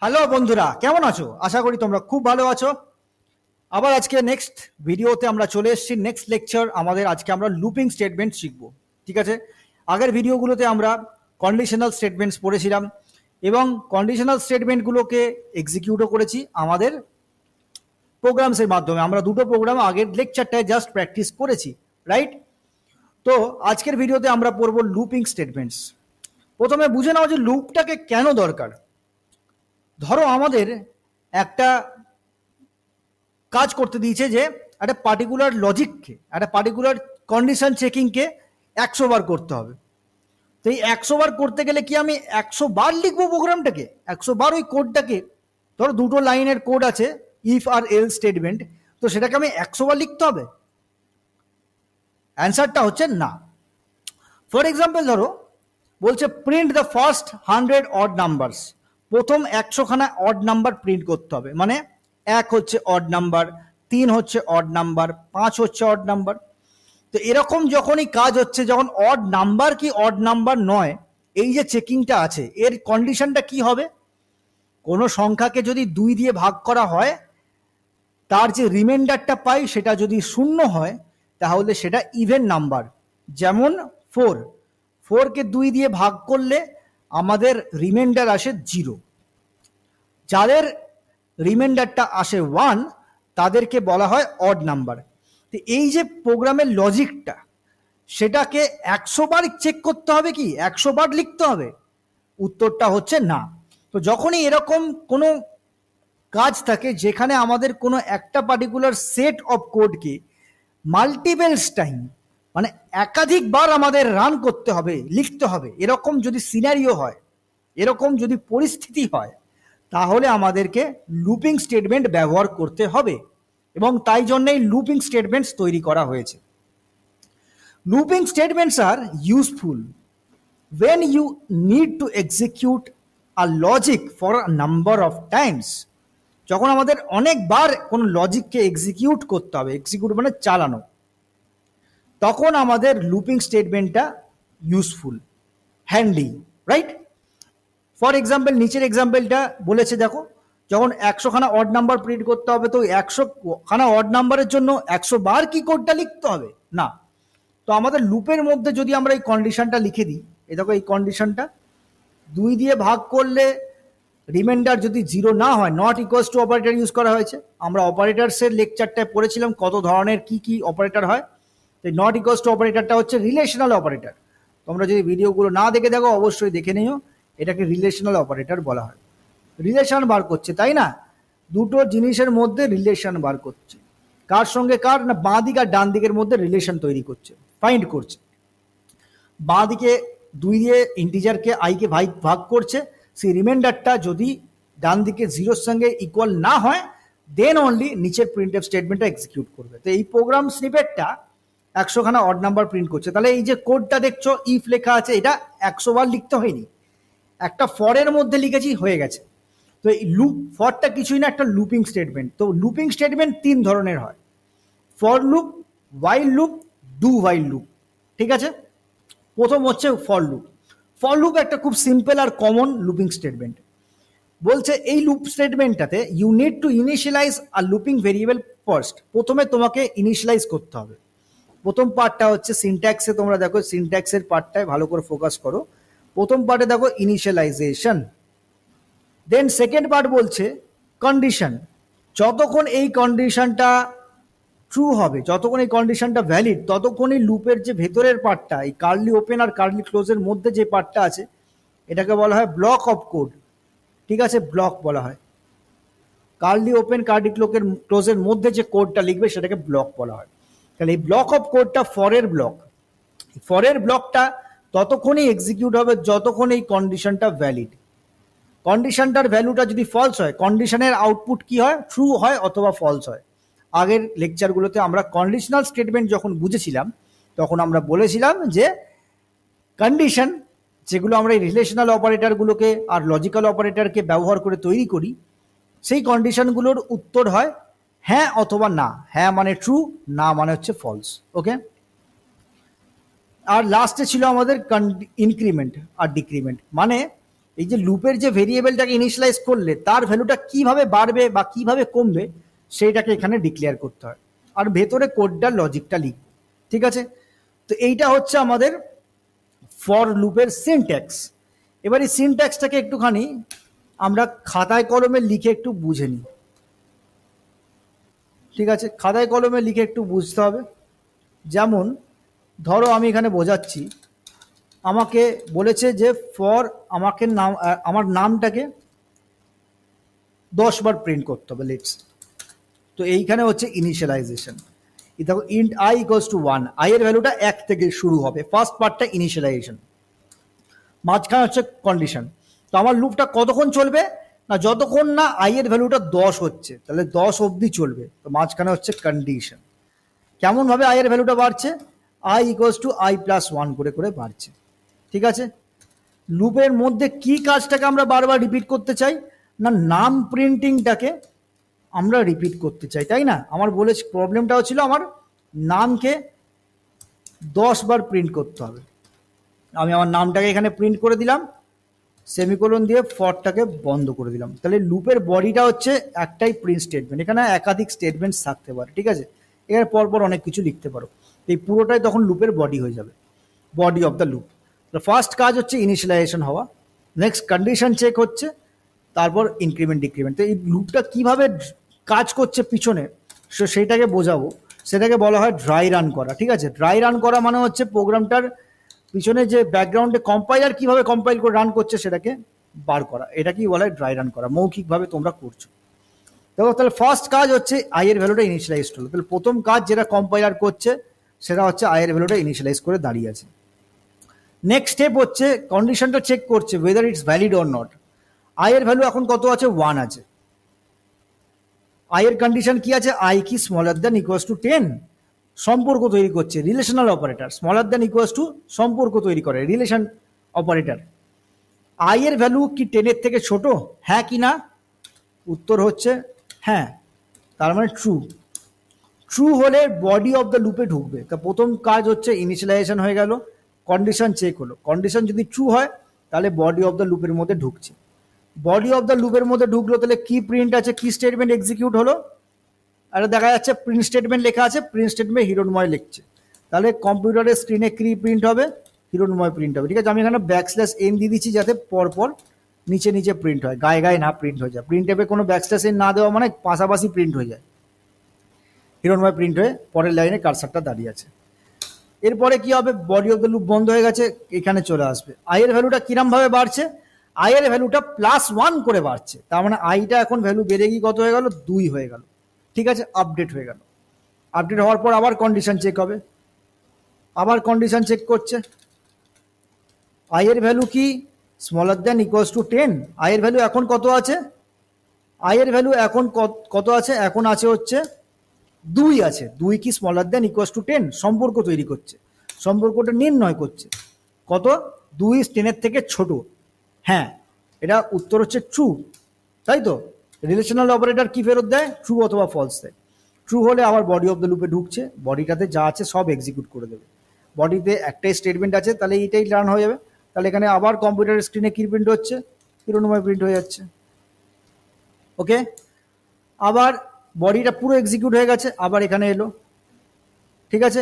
Hello বন্ধুরা, কেমন আছো? আশা করি তোমরা খুব ভালো আছো। আবার আজকে নেক্সট ভিডিওতে আমরা চলে এসেছি। নেক্সট লেকচার আমাদের আজকে আমরা লুপিং স্টেটমেন্ট শিখবো। ঠিক আছে, আগের ভিডিওগুলোতে আমরা কন্ডিশনাল স্টেটমেন্টস পড়েছিলাম এবং কন্ডিশনাল স্টেটমেন্টগুলোকে এক্সিকিউটও করেছি আমাদের প্রোগ্রামসের মাধ্যমে। আমরা দুটো প্রোগ্রাম আগের লেকচারটায় জাস্ট প্র্যাকটিস করেছি, রাইট? তো আজকের ভিডিওতে আমরা পড়বো লুপিং স্টেটমেন্টস। প্রথমে বুঝে নাও যে লুপটাকে কেন দরকার। ধরো আমাদের একটা কাজ করতে দিয়েছে যে একটা পার্টিকুলার লজিককে, একটা পার্টিকুলার কন্ডিশন চেকিংকে 100 বার করতে হবে। তো এই 100 বার করতে গেলে কি আমি 100 বার লিখবো প্রোগ্রামটাকে, 100 বার ওই কোডটাকে? ধরো দুটো লাইনের কোড আছে, ইফ আর এল স্টেটমেন্ট, তো সেটাকে আমি 100 বার লিখতে হবে? অ্যান্সারটা হচ্ছে না। ফর এক্সাম্পল ধরো বলছে print the first 100 odd numbers, প্রথম 100 খানা অড নাম্বার প্রিন্ট করতে হবে। মানে 1 হচ্ছে অড নাম্বার, 3 হচ্ছে অড নাম্বার, 5 হচ্ছে অড নাম্বার। তো এরকম যখনই কাজ হচ্ছে, যখন অড নাম্বার কি অড নাম্বার নয়, এই যে চেকিংটা আছে, এর কন্ডিশনটা কি হবে? কোনো সংখ্যাকে যদি 2 দিয়ে ভাগ করা হয়, তার যে রিমাইন্ডারটা পাই সেটা যদি 0 হয়, তাহলে সেটা ইভেন নাম্বার। যেমন 4কে 2 দিয়ে ভাগ করলে আমাদের রিমাইন্ডার আসে 0। যাদের রিমাইন্ডারটা আসে 1, তাদেরকে বলা হয় অড নাম্বার। তো এই যে প্রোগ্রামের লজিকটা, সেটাকে 100 বার চেক করতে হবে কি 100 বার লিখতে হবে? উত্তরটা হচ্ছে না। তো যখনই এরকম কোনো কাজ থাকে যেখানে আমাদের কোনো একটা পার্টিকুলার সেট অফ কোডকে মাল্টিপলস টাইম, মানে একাধিকবার আমাদের রান করতে হবে, লিখতে হবে, এরকম যদি সিনারিও হয়, এরকম যদি পরিস্থিতি হয়, তাহলে আমাদেরকে লুপিং স্টেটমেন্ট ব্যবহার করতে হবে। এবং তাই জন্যই লুপিং স্টেটমেন্টস তৈরি করা হয়েছে। Looping statements are useful when you need to execute a logic for a number of times। যখন আমাদের অনেকবার কোনো লজিককে এক্সিকিউট করতে হবে, এক্সিকিউট মানে চালানো, তখন আমাদের লুপিং স্টেটমেন্টটা useful, handy, right? For example নিচের এক্সাম্পলটা বলেছে দেখো, যখন 100 খানা অড নাম্বার প্রিন্ট করতে হবে, তো 100 খানা অড নাম্বারের জন্য 100 বার কি কোডটা লিখতে হবে? না। তো আমাদের লুপের মধ্যে যদি আমরা এই কন্ডিশনটা লিখে দিই, এই দেখো এই কন্ডিশনটা, 2 দিয়ে ভাগ করলে রিমাইন্ডার যদি 0 না হয়, not equals to operator use করা হয়েছে। আমরা অপারেটরসের লেকচারটায় পড়েছিলাম কত ধরনের কি কি অপারেটর হয়। তো নট ইকুয়ালস টু অপারেটরটা হচ্ছে রিলেশনাল অপারেটর। তোমরা যদি ভিডিওগুলো না দেখে দেখো, অবশ্যই দেখে নিও। এটাকে রিলেশনাল অপারেটর বলা হয়। রিলেশন বার করছে, তাই না? দুটো জিনিসের মধ্যে রিলেশন বার করছে। কার সঙ্গে কার? না, বাঁ দিক আর ডান দিকের মধ্যে রিলেশন তৈরি করছে, ফাইন্ড করছে। বাঁ দিকে 2 দিয়ে ইন্টিজারকে আইকে ভাগ করছে, সেই রিমাইন্ডারটা যদি ডান দিকে 0-র সঙ্গে ইকুয়াল না হয়, দেন অনলি নিচের প্রিন্ট এফ স্টেটমেন্টটা এক্সিকিউট করবে। তো এই প্রোগ্রাম স্নিপেটটা 100 খানা অড নাম্বার প্রিন্ট করছে। তাহলে এই যে কোডটা দেখছো, ইফ লেখা আছে, এটা 100 বার লিখতে হয়নি, একটা ফরের মধ্যে লিখেছি, হয়ে গেছে। তো এই লুপ, ফরটা কিছুই না, একটা লুপিং স্টেটমেন্ট। তো লুপিং স্টেটমেন্ট 3 ধরনের হয়: for loop, while loop, do while loop. ঠিক আছে, প্রথম হচ্ছে ফর লুপ। ফর লুপ একটা খুব সিম্পল আর কমন লুপিং স্টেটমেন্ট। বলছে এই লুপ স্টেটমেন্টটাতে you need to initialize a looping variable first. প্রথমে তোমাকে ইনিশিয়ালাইজ করতে হবে। প্রথম পার্টটা হচ্ছে সিনট্যাক্সে, তোমরা দেখো সিনট্যাক্সের পার্টটায় ভালো করে ফোকাস করো। প্রথম পার্টে দেখো ইনিশিয়ালাইজেশন। দেন সেকেন্ড পার্ট বলছে কন্ডিশন। যতক্ষণ এই কন্ডিশনটা ট্রু হবে, যতক্ষণ এই কন্ডিশনটা ভ্যালিড, ততক্ষণই লুপের যে ভেতরের পার্টটা, এই কার্লি ওপেন আর কার্লি ক্লোজের মধ্যে যে পার্টটা আছে, এটাকে বলা হয় ব্লক অফ কোড। ঠিক আছে, ব্লক বলা হয়। কার্লি ওপেন কার্লি ক্লোজের মধ্যে যে কোডটা লিখবে সেটাকে ব্লক বলা হয়। তাহলে এই ব্লক অফ কোডটা ফরের ব্লক। ফরের ব্লকটা ততক্ষণই এক্সিকিউট হবে যতক্ষণ এই কন্ডিশনটা ভ্যালিড। কন্ডিশনটার ভ্যালুটা যদি ফলস হয়, কন্ডিশনের আউটপুট কি হয়? ট্রু হয় অথবা ফলস হয়। আগের লেকচারগুলোতে আমরা কন্ডিশনাল স্টেটমেন্ট যখন বুঝেছিলাম, তখন আমরা বলেছিলাম যে কন্ডিশন, যেগুলো আমরা এই রিলেশনাল অপারেটরগুলোকে আর লজিক্যাল অপারেটরকে ব্যবহার করে তৈরি করি, সেই কন্ডিশনগুলোর উত্তর হয় হ্যাঁ অথবা না। হ্যাঁ মানে ট্রু, না মানে হচ্ছে ফলস। ওকে, আর লাস্টে ছিল আমাদের ইনক্রিমেন্ট আর ডিক্রিমেন্ট। মানে এই যে লুপের যে ভেরিয়েবলটাকে ইনিশিয়ালাইজ করলে তার ভ্যালুটা কিভাবে বাড়বে বা কিভাবে কমবে সেইটাকে এখানে ডিক্লেয়ার করতে হয়, আর ভেতরে কোডটার লজিকটা লিখবে। ঠিক আছে, তো এইটা হচ্ছে আমাদের ফর লুপের সিনট্যাক্স। এবার এই সিনট্যাক্সটাকে একটুখানি আমরা খাতায় কলমে লিখে একটু বুঝে নিই। ঠিক আছে, খাতায় কলমে লিখে একটু বুঝতে হবে। যেমন ধরো আমি এখানে বোঝাচ্ছি, আমাকে বলেছে যে ফর আমাকে নাম, আমার নামটাকে 10 বার প্রিন্ট করতে হবে লেটস। তো এইখানে হচ্ছে ইনিশিয়ালাইজেশন। দেখো int I equals to 1, I এর ভ্যালুটা 1 থেকে শুরু হবে, ফার্স্ট পার্টটা ইনিশিয়ালাইজেশন, মাঝখানে হচ্ছে কন্ডিশন। তো আমার লুপটা কতক্ষণ চলবে না, যতক্ষণ না আই এর ভ্যালুটা 10 হচ্ছে, তাহলে 10 অবধি চলবে। তো মাঝখানে হচ্ছে কন্ডিশন। কেমন ভাবে আই এর ভ্যালুটা বাড়ছে, I equals to I plus 1 করে করে বাড়ছে। ঠিক আছে, লুপের মধ্যে কি কাজটাকে আমরা বারবার রিপিট করতে চাই না, নাম প্রিন্টিংটাকে আমরা রিপিট করতে চাই, তাই না? আমার বলেছি প্রবলেমটা হচ্ছিল আমার নামকে 10 বার প্রিন্ট করতে হবে। আমি আমার নামটাকে এখানে প্রিন্ট করে দিলাম, সেমিকোলন দিয়ে ফরটাকে বন্ধ করে দিলাম। তাহলে লুপের বডিটা হচ্ছে একটাই প্রিন্ট স্টেটমেন্ট, এখানে একাধিক স্টেটমেন্ট থাকতে পারে। ঠিক আছে, এখানে পরপর অনেক কিছু লিখতে পারো, এই পুরোটাই তখন লুপের বডি হয়ে যাবে, body of the loop. First কাজ হচ্ছে ইনিশিয়ালাইজেশন হওয়া, নেক্সট কন্ডিশন চেক হচ্ছে, তারপর ইনক্রিমেন্ট ডিক্রিমেন্ট। তো এই লুপটা কিভাবে কাজ করছে পিছনে সেইটাকে বোঝাবো, সেটাকে বলা হয় ড্রাই রান করা। ঠিক আছে, ড্রাই রান করা মানে হচ্ছে প্রোগ্রামটার পিছনে যে ব্যাকগ্রাউন্ডে কম্পাইলার কিভাবে কম্পাইল করে রান করছে সেটাকে বার করা, এটা কি বলা হয় ড্রাই রান করা, মৌখিকভাবে তোমরা করছো। দেখো তাহলে ফার্স্ট কাজ হচ্ছে আই এর ভ্যালুটা ইনিশিয়ালাইজ হলো, তাহলে প্রথম কাজ যেটা কম্পাইলার করছে সেটা হচ্ছে আই এর ভ্যালুটা ইনিশিয়ালাইজ করে দাঁড়িয়ে আছে। নেক্সট স্টেপ হচ্ছে কন্ডিশনটা চেক করছে whether it's valid or not. I এর ভ্যালু এখন কত আছে, 1 আছে। আই এর কন্ডিশন কি আছে, আই কি স্মলার দ্যান ইকুয়ালস টু 10, সম্পর্ক তৈরি করছে, relational operator. Smaller than equals to সম্পর্ক তৈরি করে, রিলেশন অপারেটর। আই এর ভ্যালু কি 10 এর থেকে ছোট, হ্যাঁ কি না? উত্তর হচ্ছে হ্যাঁ, তার মানে ট্রু। ট্রু হলে বডি অফ দ্য লুপে ঢুকবে। তা প্রথম কাজ হচ্ছে ইনিশিয়ালাইজেশন হয়ে গেল, কন্ডিশন চেক হলো, কন্ডিশন যদি ট্রু হয় তাহলে বডি অফ দ্য লুপের মধ্যে ঢুকছে। বডি অফ দ্য লুপের মধ্যে ঢুকলো, তাহলে কি প্রিন্ট আছে, কি স্টেটমেন্ট এক্সিকিউট হলো, আর দেখা যাচ্ছে প্রিন্ট স্টেটমেন্ট লেখা আছে, প্রিন্ট স্টেটমেন্ট হিরণময় লিখছে। তাহলে কম্পিউটারের স্ক্রিনে কি প্রিন্ট হবে, হিরণময় প্রিন্ট হবে। ঠিক আছে, আমি এখানে ব্যাকস্ল্যাশ এন দিয়ে দিচ্ছি যাতে পরপর নিচে নিচে প্রিন্ট হয়, গায়ে গায়ে না প্রিন্ট হয়ে যায়। প্রিন্ট টেপে কোনো ব্যাকস্ল্যাশ এন না দেওয়া মানে পাশাপাশি প্রিন্ট হয়ে যায়, হিরণময় প্রিন্ট হয়ে পরের লাইনে কারসারটা দাঁড়িয়ে আছে। এরপরে কি হবে, বডি অফ দ্য লুপ বন্ধ হয়ে গেছে, এখানে চলে আসবে। আই এর ভ্যালুটা কিরম ভাবে বাড়ছে, আই এর ভ্যালুটা +1 করে বাড়ছে, তার মানে আইটা এখন ভ্যালু বেড়ে গিয়ে কত হয়ে গেল, 2 হয়ে গেল। ঠিক আছে, আপডেট হয়ে গেল। আপডেট হওয়ার পর আবার কন্ডিশন চেক হবে, আবার কন্ডিশন চেক করছে, আই এর ভ্যালু কি smaller than equals to 10, I এর ভ্যালু এখন কত আছে, আই এর ভ্যালু এখন কত আছে, এখন আছে হচ্ছে 2 আছে। 2 কি স্মলার দ্যান ইকুয়ালস টু 10, সম্পর্ক তৈরি করছে, সম্পর্কটা নির্ণয় করছে কত, 2 10 এর থেকে ছোট। হ্যাঁ, এটা উত্তর হচ্ছে ট্রু, তাই তো? রিলেশনাল অপারেটর কি ফেরত দেয়, ট্রু অথবা ফলস দেয়। ট্রু হলে আবার বডি অফ দ্য লুপে ঢুকছে, বডিটাতে যা আছে সব এক্সিকিউট করে দেবে। বডিতে একটাই স্টেটমেন্ট আছে, তাহলে এইটাই রান হয়ে যাবে। তাহলে এখানে আবার কম্পিউটারের স্ক্রিনে কি প্রিন্ট হচ্ছে, হিরণময় প্রিন্ট হয়ে যাচ্ছে। ওকে, আবার বডিটা পুরো এক্সিকিউট হয়ে গেছে, আবার এখানে এলো। ঠিক আছে,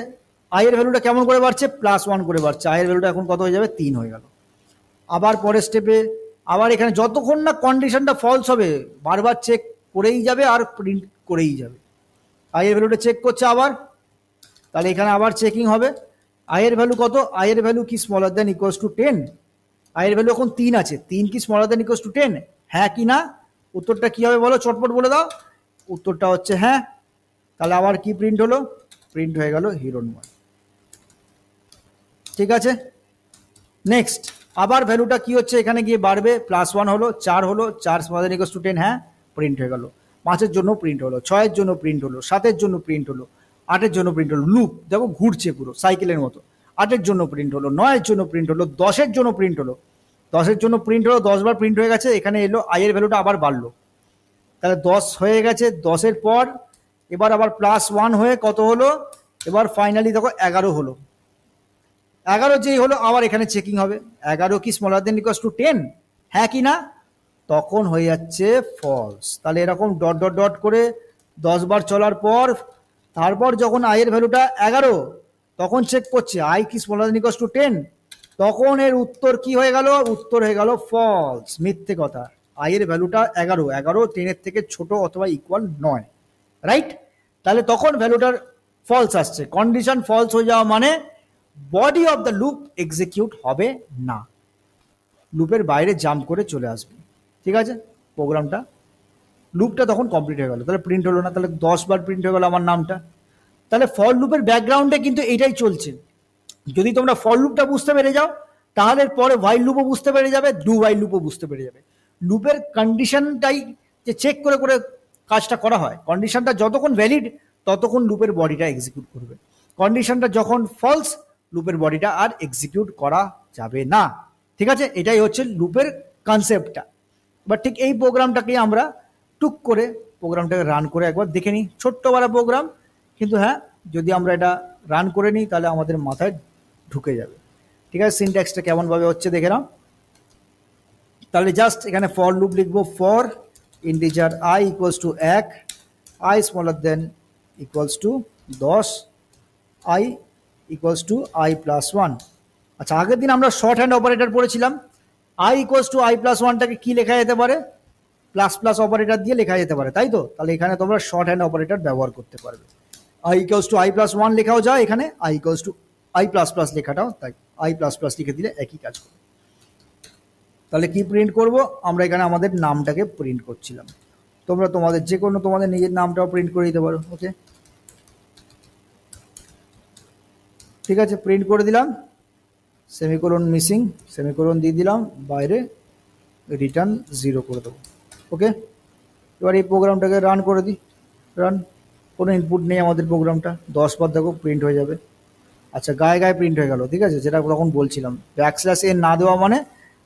আই এর ভ্যালুটা কেমন করে বাড়ছে, +1 করে বাড়ছে, আই এর ভ্যালুটা এখন কত হয়ে যাবে, 3 হয়ে গেল। আবার পরের স্টেপে আবার এখানে যতক্ষণ না কন্ডিশনটা ফলস হবে বারবার চেক করেই যাবে আর প্রিন্ট করেই যাবে। আই এর ভ্যালুটা চেক করছে আবার, তাহলে এখানে আবার চেকিং হবে। আই এর ভ্যালু কত, আই এর ভ্যালু কি smaller than equals to 10, I এর ভ্যালু এখন 3 আছে, 3 কি স্মলার দ্যান ইকুয়ালস টু 10, হ্যাঁ কি না? উত্তরটা কি হবে বলো, চটপট বলে দাও। উত্তরটা হচ্ছে হ্যাঁ। তাহলে আবার কি প্রিন্ট হলো, প্রিন্ট হয়ে গেল হিরণময়। ঠিক আছে, নেক্সট আবার ভ্যালুটা কি হচ্ছে, এখানে গিয়ে বাড়বে, +1 হলো, 4 হলো, 4 স্মলার দ্যান ইকুয়ালস টু 10, হ্যাঁ প্রিন্ট হয়ে গেল। 5-এর জন্য প্রিন্ট হলো, 6-এর জন্য প্রিন্ট হলো, 7-এর জন্য প্রিন্ট হলো, 8-এর জন্য প্রিন্ট হলো। লুপ দেখো ঘুরছে পুরো সাইকেলের মতো। 8-এর জন্য প্রিন্ট হলো, 9-এর জন্য প্রিন্ট হলো, 10-এর জন্য প্রিন্ট হলো, 10-এর জন্য প্রিন্ট হলো, 10 বার প্রিন্ট হয়ে গেছে। এখানে এলো, আই এর ভ্যালুটা আবার বাড়লো, তাহলে 10 হয়ে গেছে। 10-এর পর এবার আবার +1 হয়ে কত হলো, এবার ফাইনালি দেখো 11 হলো। 11 যেই হলো আবার এখানে চেকিং হবে, 11 কি স্মলার দ্যান ইকুয়ালস টু 10, হ্যাঁ কি না, তখন হয়ে যাচ্ছে ফলস। তাহলে এরকম ডট ডট ডট করে 10 বার চলার পর তারপর যখন আই এর ভ্যালুটা 11 তখন চেক করছে আই কি স্মলার দ্যান ইকুয়ালস টু 10, তখন এর উত্তর কি হয়ে গেল, উত্তর হয়ে গেল ফলস, মিথ্যে কথা। আই এর ভ্যালুটা 11, 10 এর থেকে ছোট অথবা ইকুয়াল নয়, রাইট? তাহলে তখন ভ্যালুটার ফলস আসছে। কন্ডিশন ফলস হয়ে যাওয়া মানে body of the loop execute হবে না, লুপের বাইরে জাম্প করে চলে আসবে। ঠিক আছে, প্রোগ্রামটা লুপটা তখন কমপ্লিট হয়ে গেল, তাহলে প্রিন্ট হলো না, তাহলে 10 বার প্রিন্ট হয়ে গেল আমার নামটা। তাহলে ফর লুপের ব্যাকগ্রাউন্ডে কিন্তু এটাই চলছে। যদি তোমরা ফর লুপটা বুঝতে পেরে যাও তাহলে পরে হোয়াইল লুপও বুঝতে পেরে যাবে, ডু হোয়াইল লুপও বুঝতে পেরে যাবে। লুপের কন্ডিশনটাই যে চেক করে করে কাজটা করা হয়, কন্ডিশনটা যতক্ষণ ভ্যালিড ততক্ষণ লুপের বডিটা এক্সিকিউট করবে, কন্ডিশনটা যখন ফলস লুপের বডিটা আর এক্সিকিউট করা যাবে না। ঠিক আছে, এটাই হচ্ছে লুপের কনসেপ্টটা। বাট ঠিক এই প্রোগ্রামটাকে আমরা টুক করে প্রোগ্রামটাকে রান করে একবার দেখে নিই, ছোট্ট বড় প্রোগ্রাম, কিন্তু হ্যাঁ যদি আমরা এটা রান করে নিই তাহলে আমাদের মাথায় ঢুকে যাবে। ঠিক আছে, সিনট্যাক্সটা কেমনভাবে হচ্ছে দেখে নাও। তাহলে জাস্ট এখানে ফর লুপ লিখবো, for integer I equals to 1, I smaller than equals to 10, I equals to I plus 1। আচ্ছা, আগের দিন আমরা শর্ট হ্যান্ড অপারেটর পড়েছিলাম, I equals to I plus 1টাকে কি লেখা যেতে পারে, প্লাস প্লাস অপারেটর দিয়ে লেখা যেতে পারে, তাই তো? তাহলে এখানে তোমরা শর্ট হ্যান্ড অপারেটর ব্যবহার করতে পারবে। I equals to I plus 1 লেখাও যায়, এখানে I equals to I plus plus লেখাটাও তাই, আই প্লাস প্লাস লিখে দিলে একই কাজ করবে। তাহলে কি প্রিন্ট করব আমরা, এখানে আমাদের নামটাকে প্রিন্ট করছিলাম, তোমরা তোমাদের যে কোনো তোমাদের নিজের নামটাও প্রিন্ট করে দিতে পারো। ওকে, ঠিক আছে, প্রিন্ট করে দিলাম, সেমিকোলন মিসিং, সেমিকোলন দিয়ে দিলাম, বাইরে রিটার্ন 0 করে দেবো। ওকে, এবার এই প্রোগ্রামটাকে রান করে দিই, রান, কোনো ইনপুট নেই আমাদের প্রোগ্রামটা, 10 বার দেখো প্রিন্ট হয়ে যাবে। আচ্ছা, গায়ে গায়ে প্রিন্ট হয়ে গেল, ঠিক আছে, যেটা তখন বলছিলাম ব্যাকস্ল্যাশ এন না দেওয়া মানে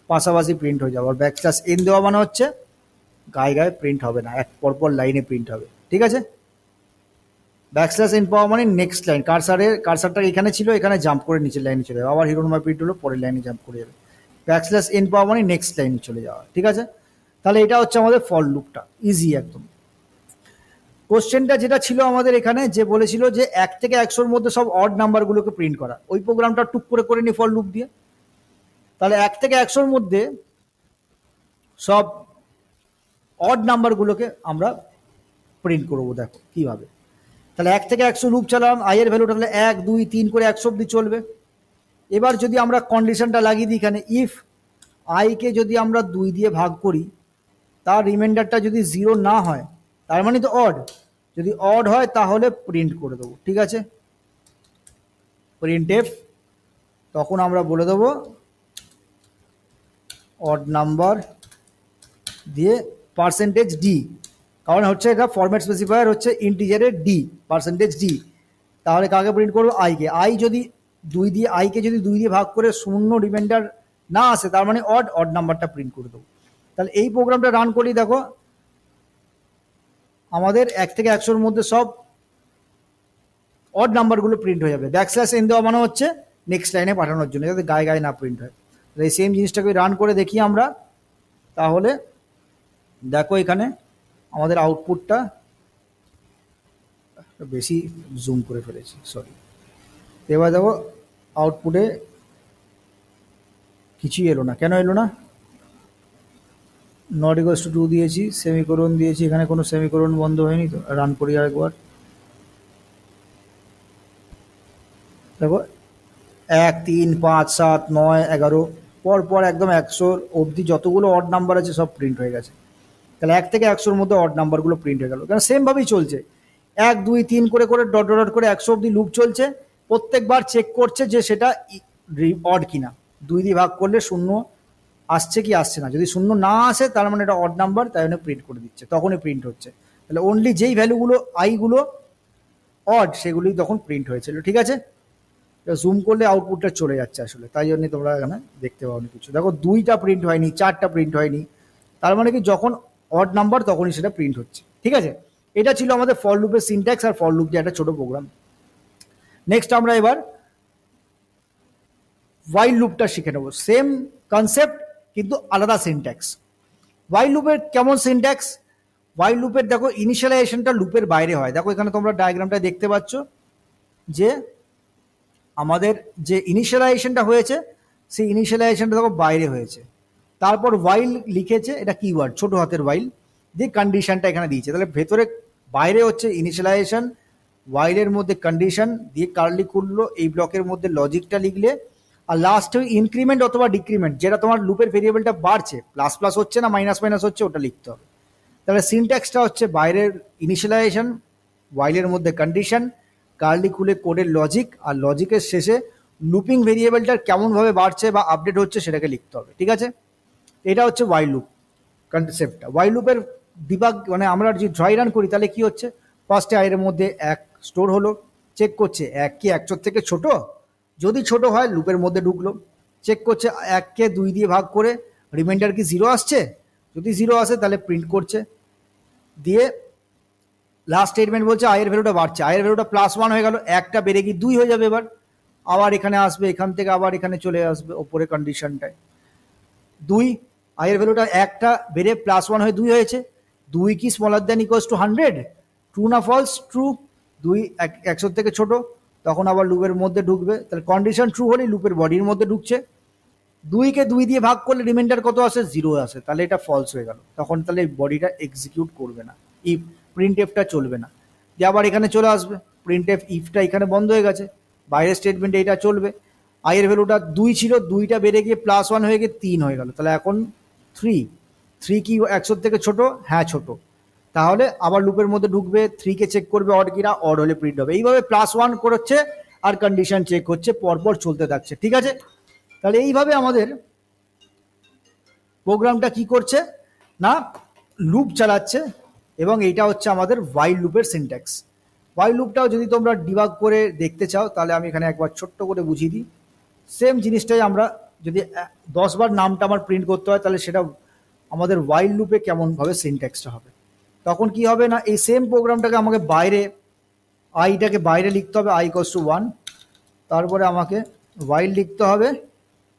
পাশাপাশি প্রিন্ট হয়ে যাবে, আর ব্যাকস্ল্যাশ এন দেওয়া মানে হচ্ছে গায়ে গায়ে প্রিন্ট হবে না, এক পরপর লাইনে প্রিন্ট হবে। ঠিক আছে, ব্যাকস্ল্যাশ এন পাওয়া মানে নেক্সট লাইন, কারসারটা এখানে ছিল, এখানে জাম্প করে নিচের লাইনে চলে যাবে, আবার হিরোনমা প্রিন্ট হলো, পরের লাইনে জাম্প করে যাবে। ব্যাকস্ল্যাশ এন পাওয়া মানে নেক্সট লাইনে চলে যাওয়া। ঠিক আছে, তাহলে এটা হচ্ছে আমাদের ফর লুপটা, ইজি একদম। কোশ্চেনটা যেটা ছিল আমাদের এখানে, যে বলেছিল যে 1 থেকে 100-র মধ্যে সব অড নাম্বারগুলোকে প্রিন্ট করা, ওই প্রোগ্রামটা টুক করে নি ফর লুপ দিয়ে। তাহলে 1 থেকে 100-র মধ্যে সব অড নাম্বারগুলোকে আমরা প্রিন্ট করবো, দেখো কিভাবে। তাহলে 1 থেকে 100 লুপ চালাম, আই এর ভ্যালুটা তাহলে 1 2 3 করে 100 অব্দি চলবে। এবার যদি আমরা কন্ডিশনটা লাগিয়ে দিই এখানে, ইফ আইকে যদি আমরা 2 দিয়ে ভাগ করি, তার রিমাইন্ডারটা যদি 0 না হয় তার মানে তো অড, যদি অড হয় তাহলে প্রিন্ট করে দেবো। ঠিক আছে, প্রিন্ট এফ, তখন আমরা বলে দেবো অড নাম্বার দিয়ে পার্সেন্টেজ ডি, কারণ হচ্ছে এটা ফরম্যাট স্পেসিফায়ার হচ্ছে ইন্টিজারের ডি, পার্সেন্টেজ ডি। তাহলে কাকে প্রিন্ট করবো, আইকে। আই যদি 2 দিয়ে, আইকে যদি 2 দিয়ে ভাগ করে 0 রিমাইন্ডার না আসে তার মানে অড নাম্বারটা প্রিন্ট করে দেবো। তাহলে এই প্রোগ্রামটা রান করি, দেখো আমাদের 1 থেকে 100-র মধ্যে সব অড নাম্বারগুলো প্রিন্ট হয়ে যাবে। ব্যাকস্ল্যাশ এন দেওয়া মানে হচ্ছে নেক্সট লাইনে পাঠানোর জন্য, যাতে গায়ে গায়ে না প্রিন্ট হয়। এই সেম জিনিসটাকে রান করে দেখি আমরা, তাহলে দেখো এখানে আমাদের আউটপুটটা বেশি জুম করে ফেলেছি, সরি। এবার দেখো আউটপুটে কিছুই এলো না, কেন এলো না, নট ইকুয়ালস টু 2 দিয়েছি, সেমিকোলন দিয়েছি, এখানে কোনো সেমিকোলন বন্ধ হয়নি তো। রান করি আরেকবার, দেখো 1 3 5 7 9 11 পর একদম 100 অবধি যতগুলো অড নাম্বার আছে সব প্রিন্ট হয়ে গেছে। তাহলে 1 থেকে 100-র মধ্যে অড নাম্বারগুলো প্রিন্ট হয়ে গেল, কারণ সেমভাবেই চলছে, 1 2 3 করে করে ডট ডট করে 100 অবধি লুপ চলছে, প্রত্যেকবার চেক করছে যে সেটা অড কিনা, 2 দিয়ে ভাগ করলে 0 আসছে কি আসছে না, যদি 0 না আসে তার মানে এটা অড নাম্বার, তাই জন্য প্রিন্ট করে দিচ্ছে, তখনই প্রিন্ট হচ্ছে। তাহলে অনলি যেই ভ্যালুগুলো আইগুলো অড সেগুলি তখন প্রিন্ট হয়েছিল। ঠিক আছে, জুম করলে আউটপুটটা চলে যাচ্ছে আসলে, তাই জন্য তোমরা এখানে দেখতে পাওনি কিছু। দেখো 2টা প্রিন্ট হয়নি, 4টা প্রিন্ট হয়নি, তার মানে কি যখন অড নাম্বার তখনই সেটা প্রিন্ট হচ্ছে। ঠিক আছে, এটা ছিল আমাদের ফর লুপের সিনট্যাক্স আর ফর লুপ দিয়ে একটা ছোট প্রোগ্রাম। নেক্সট আমরা এবার হোয়াইল লুপটা শিখে নেব, সেম কনসেপ্ট কিন্তু আলাদা সিনট্যাক্স। ওয়াইল লুপের কেমন সিনট্যাক্স? ওয়াইল লুপের দেখো ইনিশিয়ালাইজেশনটা লুপের বাইরে হয়। দেখো এখানে তোমরা ডায়াগ্রামটা দেখতে পাচ্ছ যে আমাদের যে ইনিশিয়ালাইজেশনটা হয়েছে সেই ইনিশিয়ালাইজেশনটা দেখো বাইরে হয়েছে। তারপর ওয়াইল লিখেছে, এটা কিওয়ার্ড ছোট হাতের ওয়াইল, দিয়ে কন্ডিশনটা এখানে দিয়েছে। তাহলে ভেতরে বাইরে হচ্ছে ইনিশিয়ালাইজেশন, ওয়াইলের মধ্যে কন্ডিশন দিয়ে কার্লি করলো, এই ব্লকের মধ্যে লজিকটা লিখলে, আর লাস্টে ইনক্রিমেন্ট অথবা ডিক্রিমেন্ট, যেটা তোমার লুপের ভেরিয়েবলটা বাড়ছে, প্লাস প্লাস হচ্ছে না মাইনাস মাইনাস হচ্ছে, ওটা লিখতে হবে। তাহলে সিনট্যাক্সটা হচ্ছে বাইরের ইনিশিয়ালাইজেশন, ওয়াইলের মধ্যে কন্ডিশন, কার্লি খুলে কোডের লজিক, আর লজিকের শেষে লুপিং ভেরিয়েবলটার কেমনভাবে বাড়ছে বা আপডেট হচ্ছে সেটাকে লিখতে হবে। ঠিক আছে, এটা হচ্ছে ওয়াইল লুপ কনসেপ্টটা। ওয়াইল লুপের ডিবাগ মানে আমরা যদি ড্রাই রান করি তাহলে কি হচ্ছে, ফার্স্টে আইয়ের মধ্যে এক স্টোর হলো, চেক করছে এক কি 100 থেকে ছোট, যদি ছোট হয় লুপের মধ্যে ঢুকলো, চেক করছে 1কে 2 দিয়ে ভাগ করে রিমাইন্ডার কি 0 আসছে, যদি 0 আসে তাহলে প্রিন্ট করছে, দিয়ে লাস্ট স্টেটমেন্ট বলছে আয়ের ভ্যালুটা বাড়ছে, আয়ের ভ্যালুটা +1 হয়ে গেল, একটা বেড়ে গিয়ে 2 হয়ে যাবে, এবার আবার এখানে আসবে, এখান থেকে আবার এখানে চলে আসবে ওপরে কন্ডিশনটায় 2, আয়ের ভ্যালুটা একটা বেড়ে +1 হয়ে 2 হয়েছে, 2 কি smaller than equals to 100, true না ফলস? ট্রু। 2 100 থেকে ছোট, তখন আবার লুপের মধ্যে ঢুকবে, তাহলে কন্ডিশন ট্রু হলেই লুপের বডির মধ্যে ঢুকছে। 2কে 2 দিয়ে ভাগ করলে রিমাইন্ডার কত আসে? 0 আসে, তাহলে এটা ফলস হয়ে গেল, তখন তাহলে বডিটা এক্সিকিউট করবে না, ইফ প্রিন্ট এফটা চলবে না, দিয়ে আবার এখানে চলে আসবে প্রিন্ট এফ, ইফটা এখানে বন্ধ হয়ে গেছে, বাইরের স্টেটমেন্টে এটা চলবে। আইয়ের ভ্যালুটা 2 ছিল, 2টা বেড়ে গিয়ে +1 হয়ে গিয়ে 3 হয়ে গেল, তাহলে এখন 3 কি 100 থেকে ছোট? হ্যাঁ ছোট, তাহলে আবার লুপের মধ্যে ঢুকবে, 3কে চেক করবে অড কিনা, অড হলে প্রিন্ট হবে, এইভাবে +1 করছে আর কন্ডিশন চেক হচ্ছে, পরপর চলতে থাকছে। ঠিক আছে, তাহলে এইভাবে আমাদের প্রোগ্রামটা কি করছে না লুপ চালাচ্ছে, এবং এইটা হচ্ছে আমাদের ওয়াইল লুপের সিনট্যাক্স। ওয়াইল লুপটাও যদি তোমরা ডিবাগ করে দেখতে চাও তাহলে আমি এখানে একবার ছোট্ট করে বুঝিয়ে দিই। সেম জিনিসটাই আমরা যদি 10 বার নামটা আমার প্রিন্ট করতে হয় তাহলে সেটা আমাদের ওয়াইল লুপে কেমনভাবে সিনট্যাক্সটা হবে। তখন কি হবে না, এই সেম প্রোগ্রামটাকে আমাকে বাইরে আইটাকে বাইরে লিখতে হবে, i = 1, তারপরে আমাকে ওয়াইল লিখতে হবে,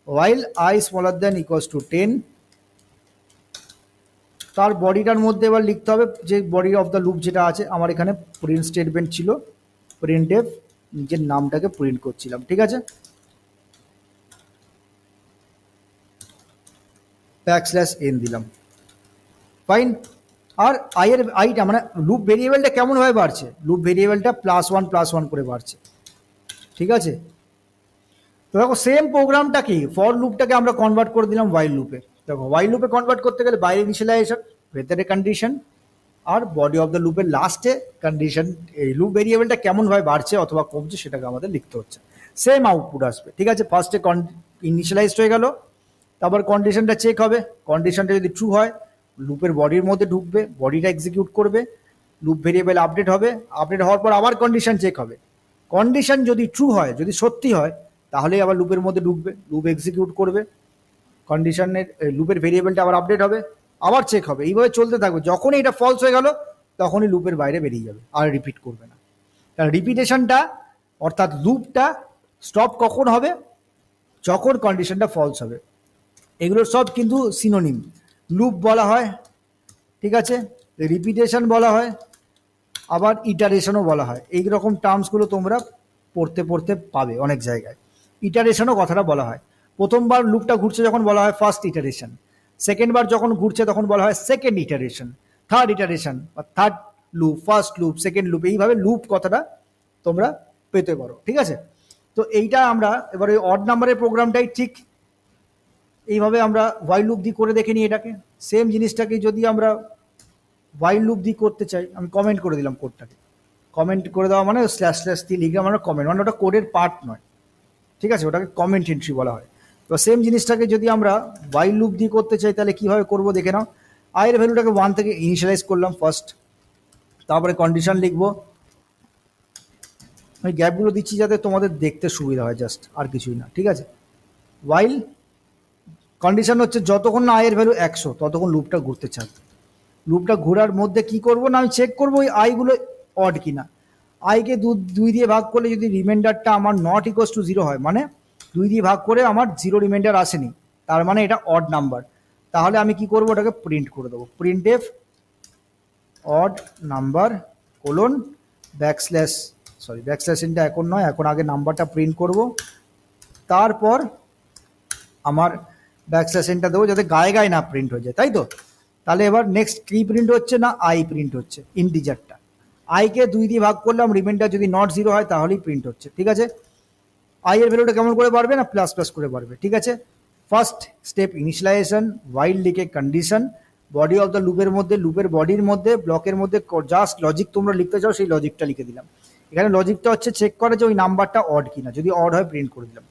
while I smaller than equals to 10, তার বডিটার মধ্যে এবার লিখতে হবে যে বডি অফ দ্য লুপ যেটা আছে, আমার এখানে প্রিন্ট স্টেটমেন্ট ছিল, প্রিন্ট এফ, নিজের নামটাকে প্রিন্ট করছিলাম। ঠিক আছে, \n দিলাম, ফাইন। আর আইটা মানে লুপ ভেরিয়েবলটা কেমনভাবে বাড়ছে, লুপ ভেরিয়েবলটা +1 করে বাড়ছে। ঠিক আছে, তো দেখো সেম প্রোগ্রামটাকে ফর লুপটাকে আমরা কনভার্ট করে দিলাম ওয়াইল লুপে। দেখো ওয়াইল লুপে কনভার্ট করতে গেলে বাইরে ইনিশিয়ালাইজেশন, ভেতরে কন্ডিশন, আর বডি অফ দ্য লুপের লাস্টে কন্ডিশন, এই লুপ ভেরিয়েবলটা কেমনভাবে বাড়ছে অথবা কমছে সেটাকে আমাদের লিখতে হচ্ছে, সেম আউটপুট আসবে। ঠিক আছে, ফার্স্টে ইনিশিয়ালাইজড হয়ে গেল, তারপর কন্ডিশনটা চেক হবে, কন্ডিশনটা যদি ট্রু হয় লুপের বডির মধ্যে ঢুকবে, বডিটা এক্সিকিউট করবে, লুপ ভেরিয়েবল আপডেট হবে, আপডেট হওয়ার পর আবার কন্ডিশন চেক হবে, কন্ডিশন যদি ট্রু হয়, যদি সত্যি হয় তাহলেই আবার লুপের মধ্যে ঢুকবে, লুপ এক্সিকিউট করবে, কন্ডিশনের লুপের ভেরিয়েবলটা আবার আপডেট হবে, আবার চেক হবে, এইভাবে চলতে থাকবে। যখনই এটা ফলস হয়ে গেল তখনই লুপের বাইরে বেরিয়ে যাবে, আর রিপিট করবে না। কারণ রিপিটেশনটা অর্থাৎ লুপটা স্টপ কখন হবে, যখন কন্ডিশনটা ফলস হবে। এগুলোর সব কিন্তু সিনোনিম, লুপ বলা হয়, ঠিক আছে, রিপিটেশন বলা হয়, আবার ইটারেশনও বলা হয়। এই রকম টার্মসগুলো তোমরা পড়তে পড়তে পাবে অনেক জায়গায়। ইটারেশনও কথাটা বলা হয়, প্রথমবার লুপটা ঘুরছে যখন বলা হয় ফার্স্ট ইটারেশন, সেকেন্ডবার যখন ঘুরছে তখন বলা হয় সেকেন্ড ইটারেশন, থার্ড ইটারেশন বা third loop, first loop, second loop, এইভাবে লুপ কথাটা তোমরা পেতে পারো। ঠিক আছে, তো এইটা আমরা এবার ওই অড নাম্বারের প্রোগ্রামটাই ঠিক এইভাবে আমরা ওয়াইল লুপ দিয়ে করে দেখে নিই। এটাকে সেম জিনিসটাকে যদি আমরা ওয়াইল লুপ দিয়ে করতে চাই, আমি কমেন্ট করে দিলাম কোডটাকে, কমেন্ট করে দেওয়া মানে / দিয়ে লিখলাম আমরা কমেন্ট, মানে ওটা কোডের পার্ট নয়। ঠিক আছে, ওটাকে কমেন্ট এন্ট্রি বলা হয়। তো সেম জিনিসটাকে যদি আমরা ওয়াইল লুপ দিয়ে করতে চাই তাহলে কীভাবে করবো দেখে নাও। আয়ের ভ্যালুটাকে 1 থেকে ইনিশিয়ালাইজ করলাম ফার্স্ট, তারপরে কন্ডিশন লিখবো, আমি গ্যাপগুলো দিচ্ছি যাতে তোমাদের দেখতে সুবিধা হয়, জাস্ট আর কিছুই না। ঠিক আছে, ওয়াইল কন্ডিশন হচ্ছে যতক্ষণ না আয়ের ভ্যালু 100 ততক্ষণ লুপটা ঘুরতে চাই। লুপটা ঘোরার মধ্যে কি করব না, আমি চেক করবো ওই আইগুলো অড কিনা। আইকে 2 দিয়ে ভাগ করলে যদি রিমাইন্ডারটা আমার নট ইকুয়ালস টু 0 হয়, মানে 2 দিয়ে ভাগ করে আমার 0 রিমাইন্ডার আসেনি, তার মানে এটা অড নাম্বার। তাহলে আমি কি করব, ওটাকে প্রিন্ট করে দেবো, print f odd number colon backslash, sorry backslash ইনটা এখন নয়, এখন আগে নাম্বারটা প্রিন্ট করব, তারপর আমার ব্যাকস্ল্যাশ ইনটা দেবো যাতে গায়ে গায়ে না প্রিন্ট হয়ে যায়, তাই তো? তাহলে এবার নেক্সট কি প্রিন্ট হচ্ছে না, আই প্রিন্ট হচ্ছে, ইন্টিজারটা আইকে 2 দিয়ে ভাগ করলাম, রিমাইন্ডার যদি নট 0 হয় তাহলেই প্রিন্ট হচ্ছে, ঠিক আছে? আই এর ভ্যালুটা কেমন করে বাড়বে না প্লাস প্লাস করে বাড়বে, ঠিক আছে? ফার্স্ট স্টেপ ইনিশিয়ালাইজেশন, হোয়াইল লিখে কন্ডিশন, বডি অফ দ্য লুপের মধ্যে, লুপের বডির মধ্যে, ব্লকের মধ্যে জাস্ট লজিক তোমরা লিখতে চাও সেই লজিকটা লিখে দিলাম। এখানে লজিকটা হচ্ছে চেক করে যে ওই নাম্বারটা অড কিনা, যদি অড হয় প্রিন্ট করে দিলাম।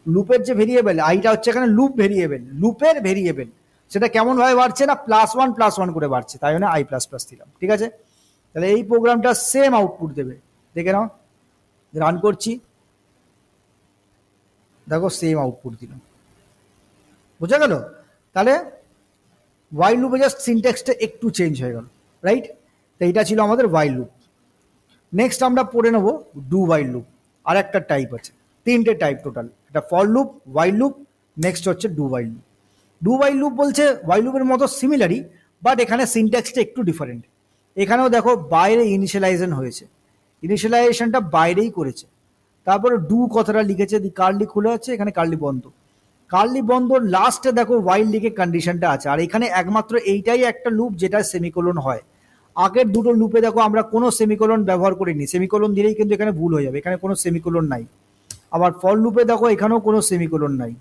লুপের যে ভেরিয়েবল আইটা হচ্ছে এখানে লুপ ভেরিয়েবল, লুপের ভেরিয়েবল, সেটা কেমন ভাবে বাড়ছে না +1 করে বাড়ছে, তাই জন্য আই প্লাস প্লাস দিলাম, ঠিক আছে? তাহলে এই প্রোগ্রামটা সেম আউটপুট দেবে, দেখে নাও, রান করছি, দেখো সেম আউটপুট দিলাম, বোঝা গেল? তাহলে ওয়াইল লুপে জাস্ট সিনট্যাক্সটা একটু চেঞ্জ হয়ে গেল, রাইট? তো এইটা ছিল আমাদের ওয়াইল লুপ। নেক্সট আমরা পড়ে নেবো ডু ওয়াইল লুপ, আর একটা টাইপ আছে, 3টে টাইপ টোটাল, এটা for loop, while loop, next হচ্ছে do while loop. Do while loop বলছে ওয়াইল লুপের মতো সিমিলারই, বাট এখানে সিনট্যাক্সটা একটু ডিফারেন্ট। এখানেও দেখো বাইরে ইনিশিয়ালাইজেশন হয়েছে, ইনিশিয়ালাইজেশনটা বাইরেই করেছে, তারপরে ডু কথাটা লিখেছে, কার্লি খুলে আছে, এখানে কার্লি বন্ধ, কার্লি বন্ধ, লাস্টে দেখো ওয়াইল লিখে কন্ডিশনটা আছে। আর এখানে একমাত্র এইটাই একটা লুপ যেটা সেমিকোলন হয়, আগের দুটো লুপে দেখো আমরা কোনো সেমিকোলন ব্যবহার করিনি, সেমিকোলন দিলেই কিন্তু এখানে ভুল হয়ে যাবে, এখানে কোনো সেমিকোলন নাই। আবার ফর লুপে দেখো এখানেও কোনো সেমিকোলন নাই,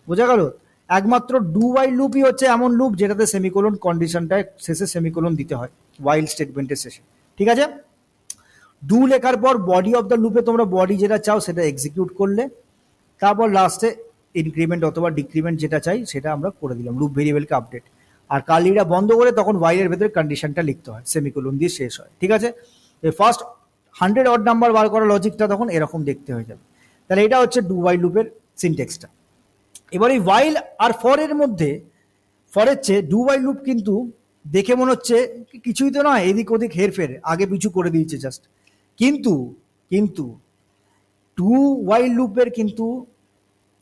বোঝা গেল? একমাত্র ডু ওয়াইল লুপই হচ্ছে এমন লুপ যেটাতে সেমিকোলন কন্ডিশনটায় শেষে সেমিকোলন দিতে হয় ওয়াইল স্টেটমেন্টের শেষে, ঠিক আছে? ডু লেখার পর বডি অফ দ্য লুপে তোমরা বডি যেটা চাও সেটা এক্সিকিউট করলে, তারপর লাস্টে ইনক্রিমেন্ট অথবা ডিক্রিমেন্ট যেটা চাই সেটা আমরা করে দিলাম, লুপ ভেরিয়েবলকে আপডেট। আর কার্লিটা বন্ধ করে তখন ওয়াইলের ভেতরে কন্ডিশনটা লিখতে হয়, সেমিকোলন দিয়ে শেষ হয়, ঠিক আছে? এই ফার্স্ট 100 অড নাম্বার বার করা লজিকটা তখন এরকম দেখতে হয়ে যাবে। তাহলে এটা হচ্ছে ডু ওয়াইল লুপের সিনট্যাক্সটা। এবার এই ওয়াইল আর ফরের মধ্যে, ফরের চেয়ে ডু ওয়াইল লুপ কিন্তু দেখে মনে হচ্ছে কিছুই তো নয়, এদিক ওদিক হেরফের, আগে পিছু করে দিয়েছে জাস্ট, কিন্তু কিন্তু ডু ওয়াইল লুপের কিন্তু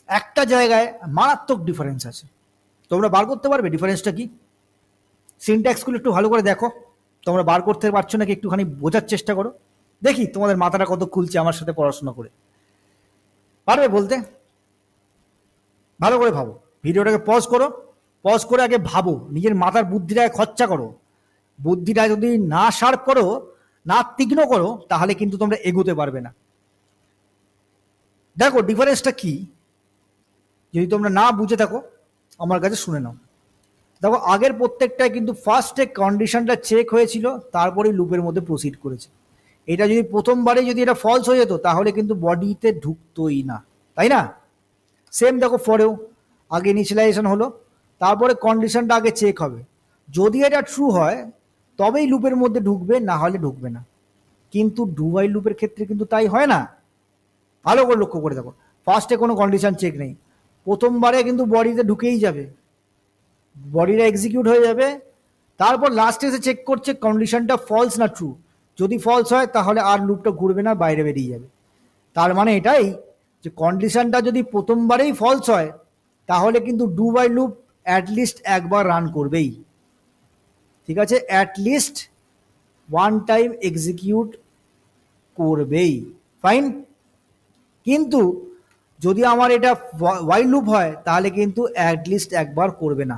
একটা জায়গায় মারাত্মক ডিফারেন্স আছে, তোমরা বার করতে পারবে ডিফারেন্সটা কি? সিনট্যাক্সগুলো একটু ভালো করে দেখো, তোমরা বার করতে পারছো নাকি একটুখানি বোঝার চেষ্টা করো, দেখি তোমাদের মাথাটা কত খুলছে আমার সাথে পড়াশোনা করে, পারবে বলতে? ভালো করে ভাবো, ভিডিওটাকে পজ করো, পজ করে আগে ভাবো, নিজের মাথার বুদ্ধিটাকে খরচা করো, বুদ্ধিটা যদি না শার্প করো, না তীক্ষ্ণ করো, তাহলে কিন্তু তোমরা এগোতে পারবে না। দেখো ডিফারেন্সটা কি, যদি তোমরা না বুঝে থাকো আমার কাছে শুনে নাও। দেখো আগের প্রত্যেকটায় কিন্তু ফার্স্টে কন্ডিশনটা চেক হয়েছিল, তারপরেই লুপের মধ্যে প্রসিড করেছে। এটা যদি প্রথমবারে যদি এটা ফলস হয়ে যেত তাহলে কিন্তু বডিতে ঢুকতোই না, তাই না? সেম দেখো ফরেও আগে ইনিশিয়ালাইজেশন হলো, তারপরে কন্ডিশনটা আগে চেক হবে, যদি এটা ট্রু হয় তবেই লুপের মধ্যে ঢুকবে, না হলে ঢুকবে না। কিন্তু ডু ওয়াইল লুপের ক্ষেত্রে কিন্তু তাই হয় না, ভালো করে লক্ষ্য করে দেখো, ফার্স্টে কোনো কন্ডিশন চেক নেই, প্রথমবারে কিন্তু বডিতে ঢুকেই যাবে, বডিটা এক্সিকিউট হয়ে যাবে, তারপর লাস্টে এসে চেক করছে কন্ডিশনটা ফলস না ট্রু, যদি ফলস হয় তাহলে আর লুপটা ঘুরবে না, বাইরে বেরিয়ে যাবে। তার মানে এটাই যে কন্ডিশনটা যদি প্রথমবারেই ফলস হয় তাহলে কিন্তু ডু ওয়াইল লুপ অ্যাটলিস্ট একবার রান করবেই, ঠিক আছে? অ্যাটলিস্ট ওয়ান টাইম এক্সিকিউট করবেই, ফাইন। কিন্তু যদি আমার এটা ওয়াইল লুপ হয় তাহলে কিন্তু অ্যাটলিস্ট একবার করবে না,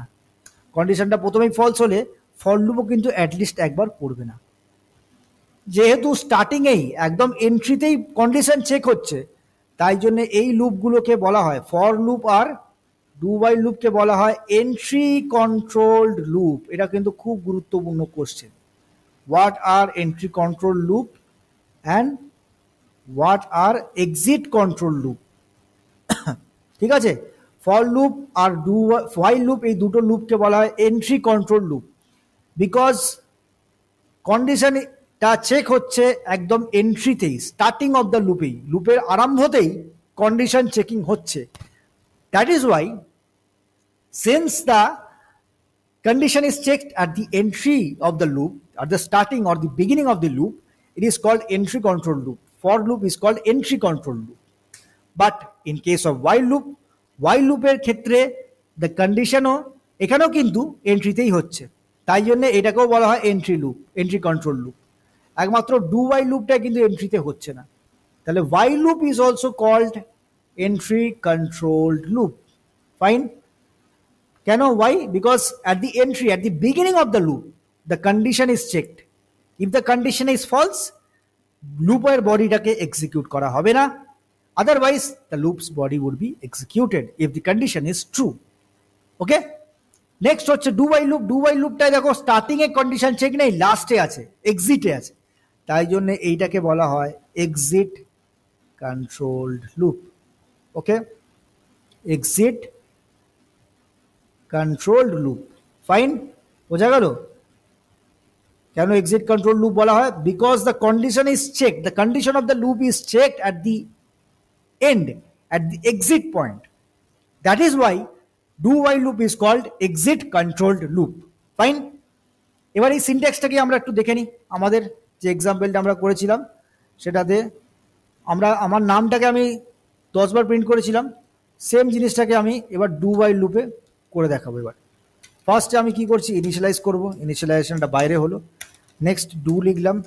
কন্ডিশনটা প্রথমেই ফলস হলে ফর লুপও কিন্তু অ্যাটলিস্ট একবার করবে না। যেহেতু স্টার্টিংয়েই একদম এন্ট্রিতেই কন্ডিশন চেক হচ্ছে, তাই জন্য এই লুপগুলোকে বলা হয় ফর লুপ, আর ডু ওয়াইল লুপকে বলা হয় এন্ট্রি কন্ট্রোলড লুপ। এটা কিন্তু খুব গুরুত্বপূর্ণ question, what are entry control loop and what are exit control loop, ঠিক আছে? ফর লুপ আর ডু ওয়াইল লুপ এই দুটো লুপকে বলা হয় এন্ট্রি কন্ট্রোল লুপ, বিকজ কন্ডিশনটা চেক হচ্ছে একদম এন্ট্রিতেই, স্টার্টিং অফ দ্য লুপেই, লুপের আরম্ভতেই কন্ডিশন চেকিং হচ্ছে। That is why since the condition is checked at the entry of the loop, at the starting or the beginning of the loop, it is called entry control loop. For loop is called entry control loop. But in case of while loop, while loop এর ক্ষেত্রে the কন্ডিশনও এখানেও কিন্তু এন্ট্রিতেই হচ্ছে, তাই জন্য এটাকেও বলা হয় entry loop, entry control loop. একমাত্র ডু ওয়াইল লুপটা কিন্তু এন্ট্রিতে হচ্ছে না, তাহলে while loop is also called entry controlled loop. Fine. কেন? Why? Because at the entry, at the beginning of the loop, the condition is checked. If the condition is false, loop এর বডিটাকে execute করা হবে না, otherwise the loop's body would be executed if the condition is true. Okay, next হচ্ছে do while loop. Do while লুপটাই দেখো starting এ condition check নেই, লাস্টে আছে, এক্সিটে আছে, তাই জন্য এইটাকে বলা হয় exit controlled loop. Okay, exit controlled loop. Fine, বোঝা গেল কেন এক্সিট কন্ট্রোল লুপ বলা হয়? Because the condition is check, the condition of the loop is checked at the end, at the exit point. That is why do while loop is called exit controlled loop. Fine. এবার এই সিনট্যাক্সটাকে আমরা একটু দেখে নিই। আমাদের যে এক্সাম্পলটা আমরা করেছিলাম সেটাতে আমার নামটাকে আমি 10 বার প্রিন্ট করেছিলাম, সেম জিনিসটাকে আমি এবার ডু ওয়াইল লুপে করে দেখাবো। এবার ফার্স্টে আমি কি করছি, ইনিশিয়ালাইজ করব, ইনিশিয়ালাইজেশনটা বাইরে হলো। নেক্সট ডু লিখলাম,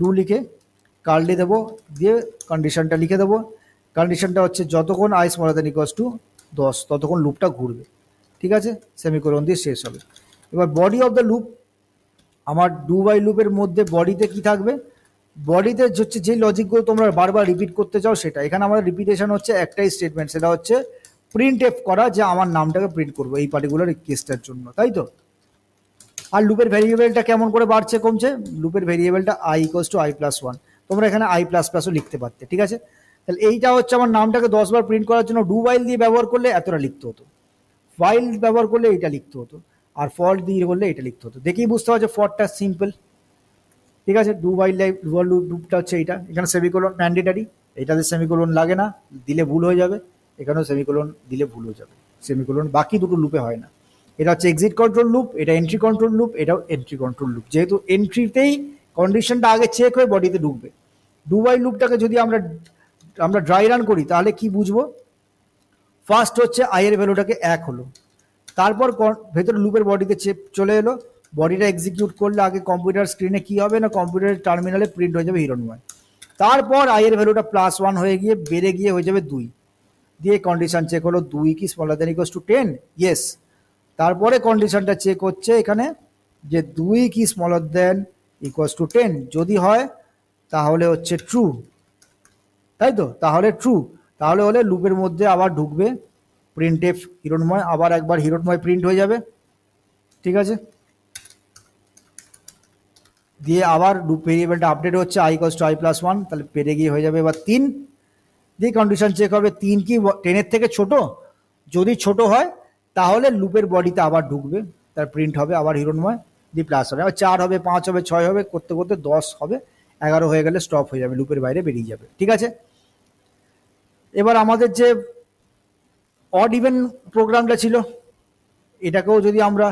ডু লিখে কার্লি দেবো, দিয়ে কন্ডিশনটা লিখে দেবো। কন্ডিশনটা হচ্ছে যতক্ষণ i smaller than equals to 10 ততক্ষণ লুপটা ঘুরবে, ঠিক আছে, সেমিকোলন দিয়ে শেষ হবে। এবার বডি অফ দ্য লুপ, আমার ডু ওয়াইল লুপের মধ্যে বডিতে কি থাকবে? বডিতে হচ্ছে যে লজিকগুলো তোমরা বারবার রিপিট করতে চাও সেটা। এখানে আমাদের রিপিটেশন হচ্ছে একটাই স্টেটমেন্ট, সেটা হচ্ছে প্রিন্ট এফ করা, যে আমার নামটাকে প্রিন্ট করবো এই পার্টিকুলার কেসটার জন্য, তাই তো। আর লুপের ভেরিয়েবলটা কেমন করে বাড়ছে কমছে? লুপের ভেরিয়েবলটা i ইকুয়ালস টু i+1, তোমরা এখানে i++ও লিখতে পারতে, ঠিক আছে। তাহলে এইটা হচ্ছে আমার নামটাকে 10 বার প্রিন্ট করার জন্য ডু ওয়াইল দিয়ে ব্যবহার করলে এতটা লিখতে হতো, ফাইল ব্যবহার করলে এটা লিখতে হতো, আর ফর দিয়ে করলে এটা লিখতে হতো। দেখেই বুঝতে পারছো ফরটা সিম্পল, ঠিক আছে। ডু ওয়াইল লুপটা হচ্ছে এইটা, এখানে সেমিকোলন ম্যান্ডেটারি, এটাতে সেমিকোলন লাগে না, দিলে ভুল হয়ে যাবে, এখানেও সেমিকোলন দিলে ভুল হয়ে যাবে, সেমিকোলন বাকি দুটো লুপে হয় না। এটা হচ্ছে এক্সিট কন্ট্রোল লুপ, এটা এন্ট্রি কন্ট্রোল লুপ, এটাও এন্ট্রি কন্ট্রোল লুপ। যেহেতু এন্ট্রিতেই কন্ডিশনটা আগে চেক হয়ে বডিতে ঢুকবে। ডু ওয়াইল লুপটাকে যদি আমরা ড্রাই রান করি তাহলে কি বুঝবো? ফার্স্ট হচ্ছে i এর ভ্যালুটাকে 1 হলো, তারপর ভেতরে লুপের বডিতে চলে এলো, বডিটা এক্সিকিউট করলে আগে কম্পিউটার স্ক্রিনে কি হবে না, কম্পিউটারের টার্মিনালে প্রিন্ট হয়ে যাবে হিরণময়। তারপর i এর ভ্যালুটা +1 হয়ে গিয়ে বেড়ে গিয়ে হয়ে যাবে 2, দিয়ে কন্ডিশন চেক হলো 2 কি smaller than equals to 10, yes. তারপরে কন্ডিশনটা চেক হচ্ছে এখানে যে 2 কি স্মলার দ্যান ইকুয়ালস টু 10, যদি হয় তাহলে হচ্ছে ট্রু, তাই তো, তাহলে ট্রু, তাহলে হলে লুপের মধ্যে আবার ঢুকবে প্রিন্ট এফ হিরণময়, আবার একবার হিরণময় প্রিন্ট হয়ে যাবে, ঠিক আছে। দিয়ে আবার লুপ ভেরিয়েবলটা আপডেট হচ্ছে i ইকুয়ালস টু i+1, তাহলে পেরে গিয়ে হয়ে যাবে এবার 3, দিয়ে কন্ডিশন চেক হবে 3 কি 10 থেকে ছোট, যদি ছোট হয় তাহলে লুপের বডিতে আবার ঢুকবে, তার প্রিন্ট হবে আবার হিরণময়, দিয়ে প্লাস হবে, আবার 4 হবে, 5 হবে, 6 হবে, করতে করতে 10 হবে, 11 হয়ে গেলে স্টপ হয়ে যাবে, লুপের বাইরে বেরিয়ে যাবে, ঠিক আছে। এবার আমাদের যে অড ইভেন প্রোগ্রামটা ছিল, এটাকেও যদি আমরা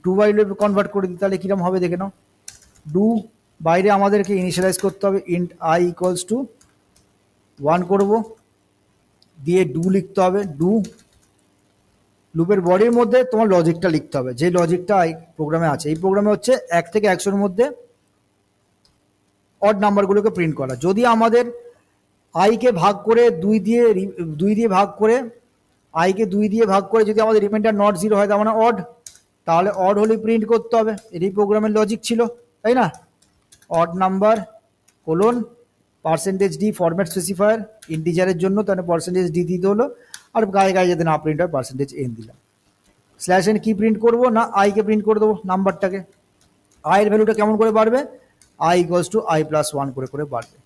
ডু ওয়াইল লুপে কনভার্ট করে দিই তাহলে কিরকম হবে দেখে নাও। ডু বাইরে আমাদেরকে ইনিশিয়ালাইজ করতে হবে, ইন্ট i ইকুয়ালস টু 1 করব, দিয়ে ডু লিখতে হবে, ডু লুপের বডির মধ্যে তোমার লজিকটা লিখতে হবে, যে লজিকটা এই প্রোগ্রামে আছে। এই প্রোগ্রামে হচ্ছে 1 থেকে 100-এর মধ্যে অড নাম্বারগুলোকে প্রিন্ট করা। যদি আমাদের i কে ভাগ করে 2 দিয়ে ভাগ করে, i কে 2 দিয়ে ভাগ করে যদি আমাদের রিমাইন্ডার নট 0 হয়, তার মানে অড, তাহলে অড হলে প্রিন্ট করতে হবে, এটাই প্রোগ্রামের লজিক ছিল, তাই না। Odd number colon %d format specifier ইন্টিজারের জন্য, তাহলে %d দিতে হলো, আর গায়ে গায়ে যাতে না প্রিন্ট হয় %n দিলাম। /n কি প্রিন্ট করবো না, i কে প্রিন্ট করে দেবো নাম্বারটাকে। i এর ভ্যালুটা কেমন করে বাড়বে? i ইকুয়ালস টু i+1 করে করে বাড়বে।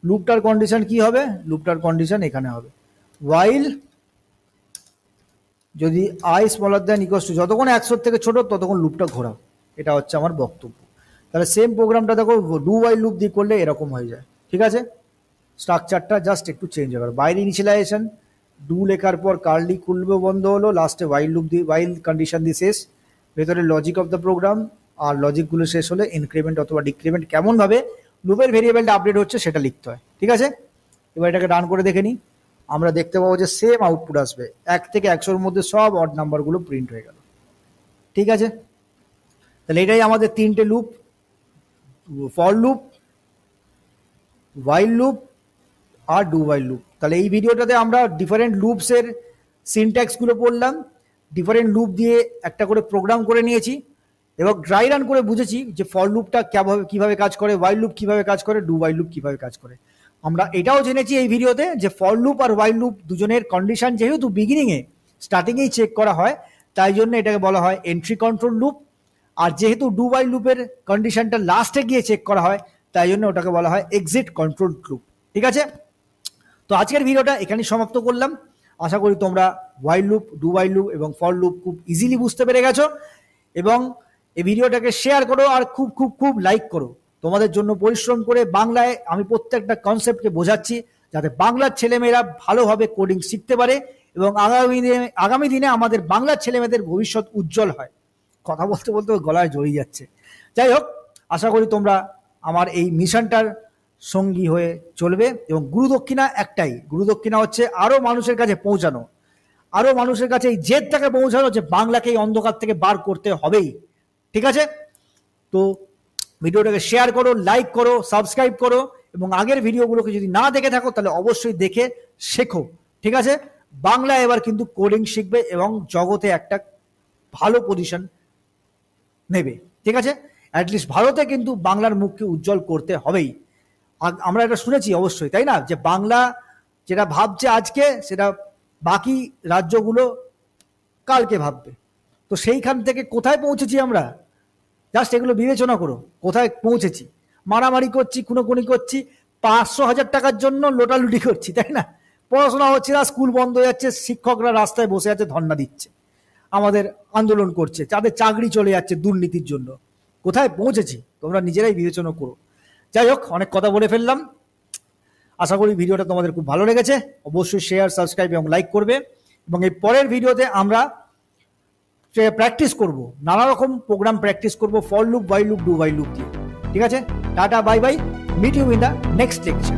লুপটার কন্ডিশন কি হবে? লুপটার কন্ডিশন এখানে হবে while যদি i smaller than equals to, যতক্ষণ 100 থেকে ছোট ততক্ষণ লুপটা ঘোরাও, এটা হচ্ছে আমার বক্তব্য। তাহলে সেম প্রোগ্রামটা দেখো ডু ওয়াইল লুপ দিয়ে করলে এরকম হয়ে যায়, ঠিক আছে। স্ট্রাকচারটা জাস্ট একটু চেঞ্জ হবে, বাইরে ইনিশিয়ালাইজেশন, ডু লেখার পর কার্লি খুলবে বন্ধ হলো, লাস্টে ওয়াইল লুপ দিয়ে ওয়াইল কন্ডিশন দিয়ে শেষ, ভেতরে লজিক অফ দ্য প্রোগ্রাম, আর লজিকগুলো শেষ হলে ইনক্রিমেন্ট অথবা ডিক্রিমেন্ট কেমনভাবে লুপের ভেরিয়েবলটা আপডেট হচ্ছে সেটা লিখতে হয়, ঠিক আছে। এবার এটাকে রান করে দেখে নিই। আমরা দেখতে পাবো যে সেম আউটপুট আসবে, 1 থেকে 100-র মধ্যে সব অড নাম্বারগুলো প্রিন্ট হয়ে গেল। ঠিক আছে, তাহলে এটাই আমাদের 3টে loop, for loop, while loop আর ডু while লুপ। তাহলে এই ভিডিওটাতে আমরা ডিফারেন্ট লুপসের সিনট্যাক্সগুলো পড়লাম, ডিফারেন্ট লুপ দিয়ে একটা করে প্রোগ্রাম করে নিয়েছি এবং ড্রাই রান করে বুঝেছি যে ফর লুপটা কীভাবে কাজ করে, while লুপ কীভাবে কাজ করে, ডু while লুপ কীভাবে কাজ করে। আমরা এটাও জেনেছি এই ভিডিওতে যে ফর লুপ আর while লুপ দুজনের কন্ডিশন যেহেতু বিগিনিংয়ে স্টার্টিংয়েই চেক করা হয়, তাই জন্য এটাকে বলা হয় এন্ট্রি কন্ট্রোল লুপ। আর যেহেতু ডু while লুপের কন্ডিশনটা লাস্টে গিয়ে চেক করা হয়, তাই জন্য ওটাকে বলা হয় এক্সিট কন্ট্রোল লুপ। ঠিক আছে, তো আজকের ভিডিওটা এখানেই সমাপ্ত করলাম। আশা করি তোমরা while loop, do while loop এবং ফর লুপ খুব ইজিলি বুঝতে পেরে গেছো এবং এই ভিডিওটাকে শেয়ার করো আর খুব খুব খুব লাইক করো। তোমাদের জন্য পরিশ্রম করে বাংলায় আমি প্রত্যেকটা কনসেপ্টকে বোঝাচ্ছি যাতে বাংলার ছেলেমেয়েরা ভালোভাবে কোডিং শিখতে পারে এবং আগামী দিনে আমাদের বাংলার ছেলেমেয়েদের ভবিষ্যৎ উজ্জ্বল হয়। কথা বলতে বলতে গলায় জড়িয়ে যাচ্ছে। যাই হোক, আশা করি তোমরা আমার এই মিশনটার সঙ্গী হয়ে চলবে এবং গুরুদক্ষিণা একটাই, গুরুদক্ষিণা হচ্ছে আরও মানুষের কাছে পৌঁছানো, আরও মানুষের কাছে এই জেদটাকে পৌঁছানো যে বাংলাকে এই অন্ধকার থেকে বার করতে হবেই। ঠিক আছে, তো ভিডিওটাকে শেয়ার করো, লাইক করো, সাবস্ক্রাইব করো এবং আগের ভিডিওগুলোকে যদি না দেখে থাকো তাহলে অবশ্যই দেখে শেখো। ঠিক আছে, বাংলা এবার কিন্তু কোডিং শিখবে এবং জগতে একটা ভালো পজিশন নেবে। ঠিক আছে, অ্যাটলিস্ট ভারতে কিন্তু বাংলার মুখকে উজ্জ্বল করতে হবেই। আমরা এটা শুনেছি অবশ্যই, তাই না, যে বাংলা যেটা ভাবছে আজকে সেটা বাকি রাজ্যগুলো কালকে ভাববে। তো সেইখান থেকে কোথায় পৌঁছেছি আমরা, জাস্ট এগুলো বিবেচনা করো, কোথায় পৌঁছেছি। মারামারি করছি, খুনোখুনি করছি, 500,000 টাকার জন্য লোটালুটি করছি, তাই না, পড়াশোনা হচ্ছে না, স্কুল বন্ধ হয়ে যাচ্ছে, শিক্ষকরা রাস্তায় বসে আছে, ধর্ণা দিচ্ছে, আমাদের আন্দোলন করছে, যাদের চাকরি চলে যাচ্ছে দুর্নীতির জন্য। কোথায় পৌঁছেছি তোমরা নিজেরাই বিবেচনা করো। যাই হোক, অনেক কথা বলে ফেললাম। আশা করি ভিডিওটা তোমাদের খুব ভালো লেগেছে। অবশ্যই শেয়ার, সাবস্ক্রাইব এবং লাইক করবে এবং এই পরের ভিডিওতে আমরা প্র্যাকটিস করব, নানা রকম প্রোগ্রাম প্র্যাকটিস করব for loop, while loop, do while loop দিয়ে। ঠিক আছে, টাটা, bye bye, meet you in the next lecture.